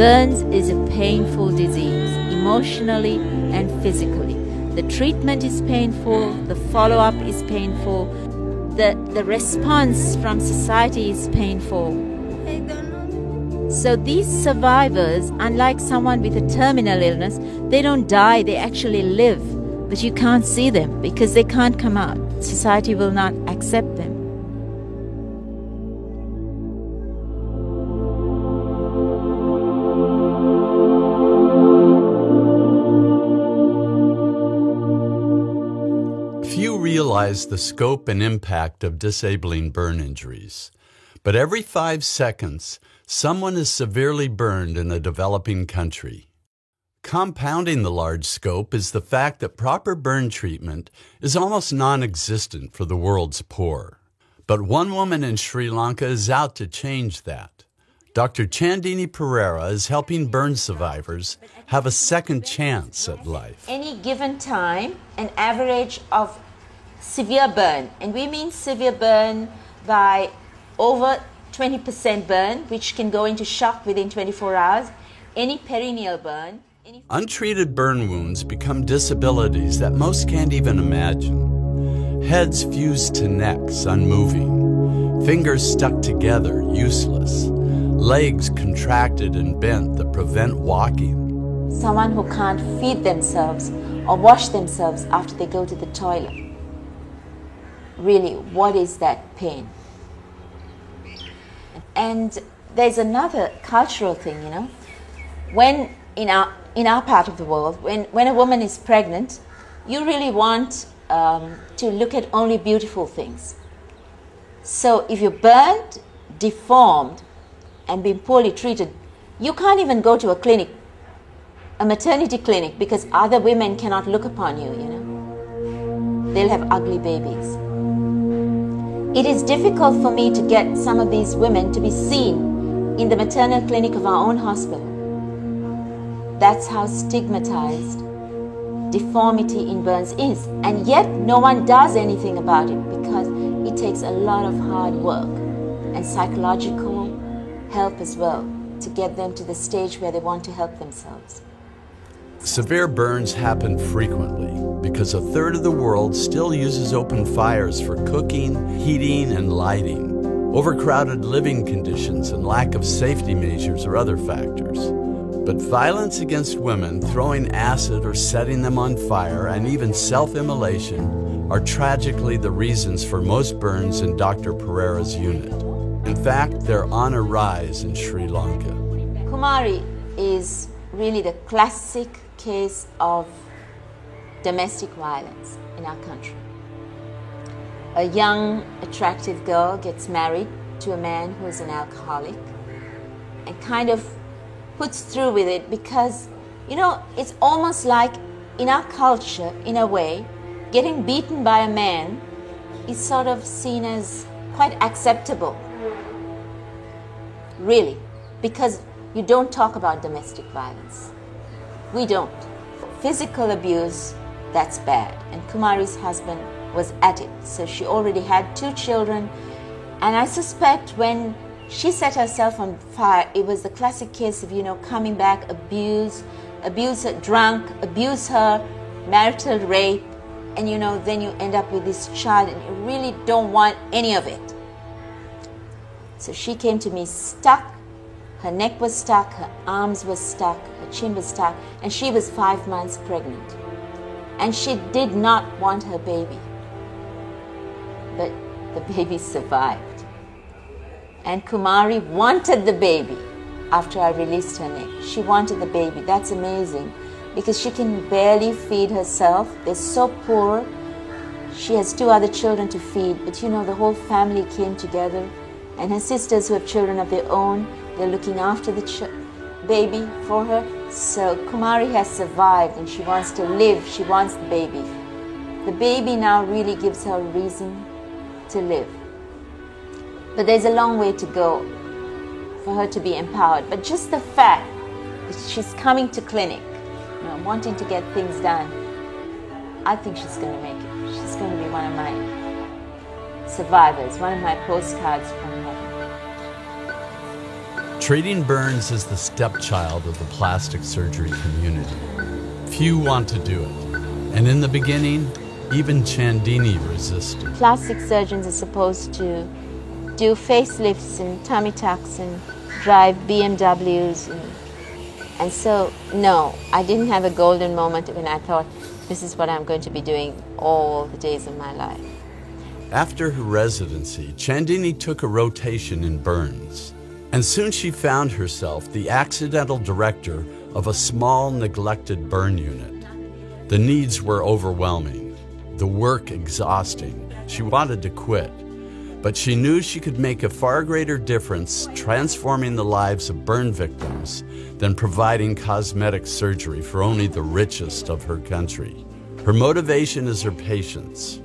Burns is a painful disease, emotionally and physically. The treatment is painful, the follow-up is painful, the response from society is painful. So these survivors, unlike someone with a terminal illness, they don't die, they actually live. But you can't see them because they can't come out. Society will not accept them. Few realize the scope and impact of disabling burn injuries. But every 5 seconds, someone is severely burned in a developing country. Compounding the large scope is the fact that proper burn treatment is almost non-existent for the world's poor. But one woman in Sri Lanka is out to change that. Dr. Chandini Pereira is helping burn survivors have a second chance at life. Any given time, an average of severe burn, and we mean severe burn by over 20% burn, which can go into shock within 24 hours, any perineal burn. Untreated burn wounds become disabilities that most can't even imagine. Heads fused to necks, unmoving. Fingers stuck together, useless. Legs contracted and bent that prevent walking. Someone who can't feed themselves or wash themselves after they go to the toilet. Really, what is that pain? And there's another cultural thing, When in our part of the world, when a woman is pregnant, you really want to look at only beautiful things. So if you're burnt, deformed, and being poorly treated, you can't even go to a clinic, a maternity clinic, because other women cannot look upon you, They'll have ugly babies. It is difficult for me to get some of these women to be seen in the maternal clinic of our own hospital. That's how stigmatized deformity in burns is. And yet no one does anything about it because it takes a lot of hard work and psychological help as well to get them to the stage where they want to help themselves. Severe burns happen frequently because a third of the world still uses open fires for cooking, heating, and lighting. Overcrowded living conditions and lack of safety measures are other factors. But violence against women, throwing acid or setting them on fire, and even self-immolation are tragically the reasons for most burns in Dr. Pereira's unit. In fact, they're on a rise in Sri Lanka. Kumari is really the classic case of domestic violence in our country. A young, attractive girl gets married to a man who is an alcoholic and kind of puts through with it because, it's almost like in our culture, in a way, getting beaten by a man is sort of seen as quite acceptable. Really, because you don't talk about domestic violence. We don't. Physical abuse, that's bad. And Kumari's husband was at it. So she already had 2 children. And I suspect when she set herself on fire, it was the classic case of, coming back, abuse her, drunk, abuse her, marital rape. And, then you end up with this child and you really don't want any of it. So she came to me stuck. Her neck was stuck, her arms were stuck, her chin was stuck, and she was 5 months pregnant. And she did not want her baby. But the baby survived. And Kumari wanted the baby after I released her neck. She wanted the baby. That's amazing because she can barely feed herself. They're so poor. She has 2 other children to feed, but the whole family came together. And her sisters who have children of their own, they're looking after the baby for her. So Kumari has survived and she wants to live. She wants the baby. The baby now really gives her a reason to live. But there's a long way to go for her to be empowered. But just the fact that she's coming to clinic, wanting to get things done, I think she's going to make it. She's going to be one of my survivors, one of my postcards from heaven. Treating burns is the stepchild of the plastic surgery community. Few want to do it, and in the beginning, even Chandini resisted. Plastic surgeons are supposed to do facelifts and tummy tucks and drive BMWs. And so, no, I didn't have a golden moment when I thought, this is what I'm going to be doing all the days of my life. After her residency, Chandini took a rotation in burns, and soon she found herself the accidental director of a small, neglected burn unit. The needs were overwhelming, the work exhausting. She wanted to quit, but she knew she could make a far greater difference transforming the lives of burn victims than providing cosmetic surgery for only the richest of her country. Her motivation is her patients,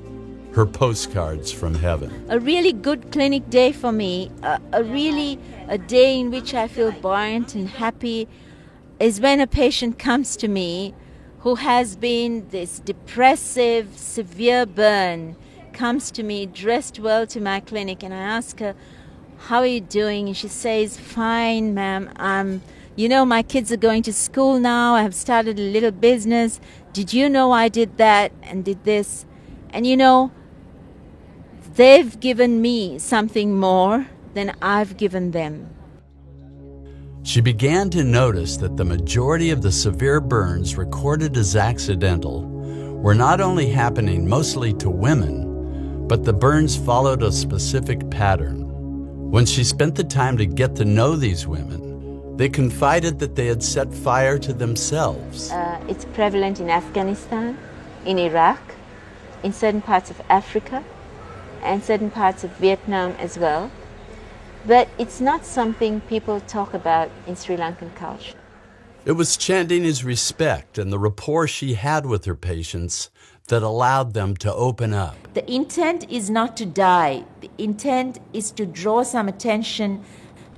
her postcards from heaven. A really good clinic day for me, a day in which I feel buoyant and happy, is when a patient comes to me who has been this depressive, severe burn, comes to me dressed well to my clinic, and I ask her, how are you doing? And she says, fine, ma'am. My kids are going to school now. I have started a little business. Did you know I did that and did this? And they've given me something more than I've given them. She began to notice that the majority of the severe burns recorded as accidental were not only happening mostly to women, but the burns followed a specific pattern. When she spent the time to get to know these women, they confided that they had set fire to themselves. It's prevalent in Afghanistan, in Iraq, in certain parts of Africa, and certain parts of Vietnam as well. But it's not something people talk about in Sri Lankan culture. It was Chandini's respect and the rapport she had with her patients that allowed them to open up. The intent is not to die. The intent is to draw some attention.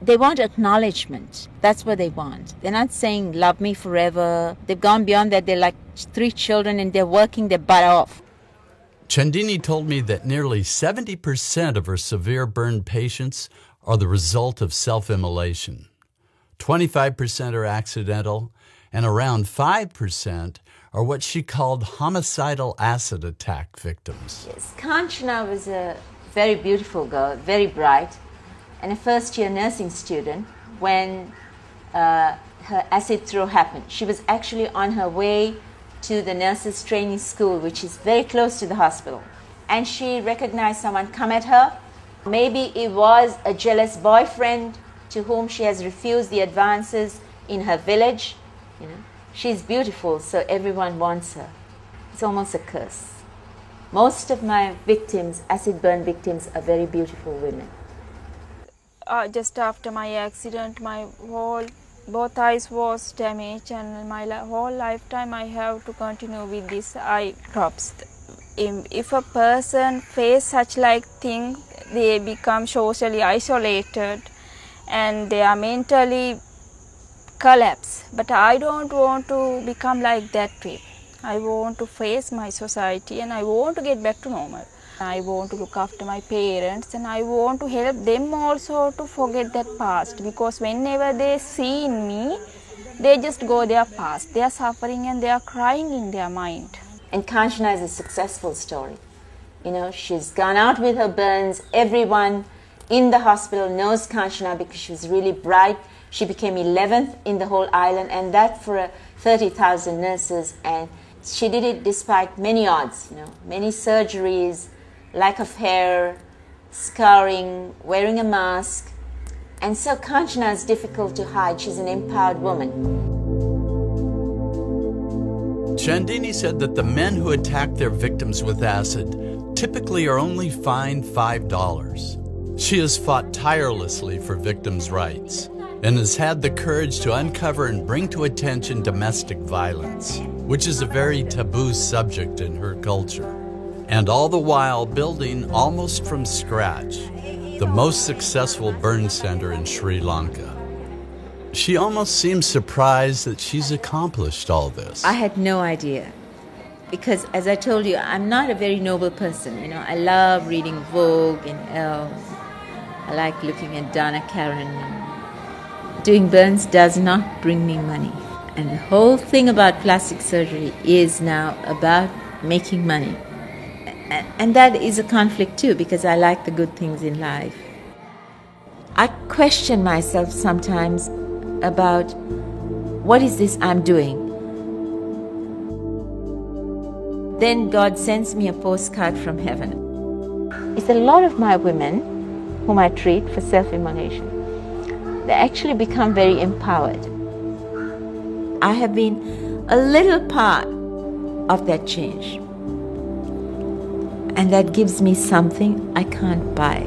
They want acknowledgement. That's what they want. They're not saying, love me forever. They've gone beyond that. They're like 3 children and they're working their butt off. Chandini told me that nearly 70% of her severe burn patients are the result of self-immolation. 25% are accidental, and around 5% are what she called homicidal acid attack victims. Yes, Kanchana was a very beautiful girl, very bright, and a first-year nursing student when her acid throw happened. She was actually on her way to the nurses' training school, which is very close to the hospital. And she recognized someone come at her. Maybe it was a jealous boyfriend to whom she has refused the advances in her village. She's beautiful, so everyone wants her. It's almost a curse. Most of my victims, acid burn victims, are very beautiful women. Just after my accident, both eyes was damaged, and my whole lifetime I have to continue with these eye drops. If a person face such thing, they become socially isolated and they are mentally collapse. But I don't want to become like that way. I want to face my society and I want to get back to normal. I want to look after my parents and I want to help them also to forget that past, because whenever they see in me, they just go their past. They are suffering and they are crying in their mind. And Kanchana is a successful story. She's gone out with her burns. Everyone in the hospital knows Kanchana because she was really bright. She became 11th in the whole island, and that for 30,000 nurses. And she did it despite many odds, many surgeries, lack of hair, scarring, wearing a mask. And so Kanchana is difficult to hide. She's an empowered woman. Chandini said that the men who attack their victims with acid typically are only fined $5. She has fought tirelessly for victims' rights and has had the courage to uncover and bring to attention domestic violence, which is a very taboo subject in her culture. And all the while building, almost from scratch, the most successful burn center in Sri Lanka. She almost seems surprised that she's accomplished all this. I had no idea. Because, as I told you, I'm not a very noble person. I love reading Vogue and Elle. I like looking at Donna Karan and doing burns does not bring me money. And the whole thing about plastic surgery is now about making money. And that is a conflict too, because I like the good things in life. I question myself sometimes about what is this I'm doing. Then God sends me a postcard from heaven. It's a lot of my women whom I treat for self-immolation. They actually become very empowered. I have been a little part of that change. And that gives me something I can't buy.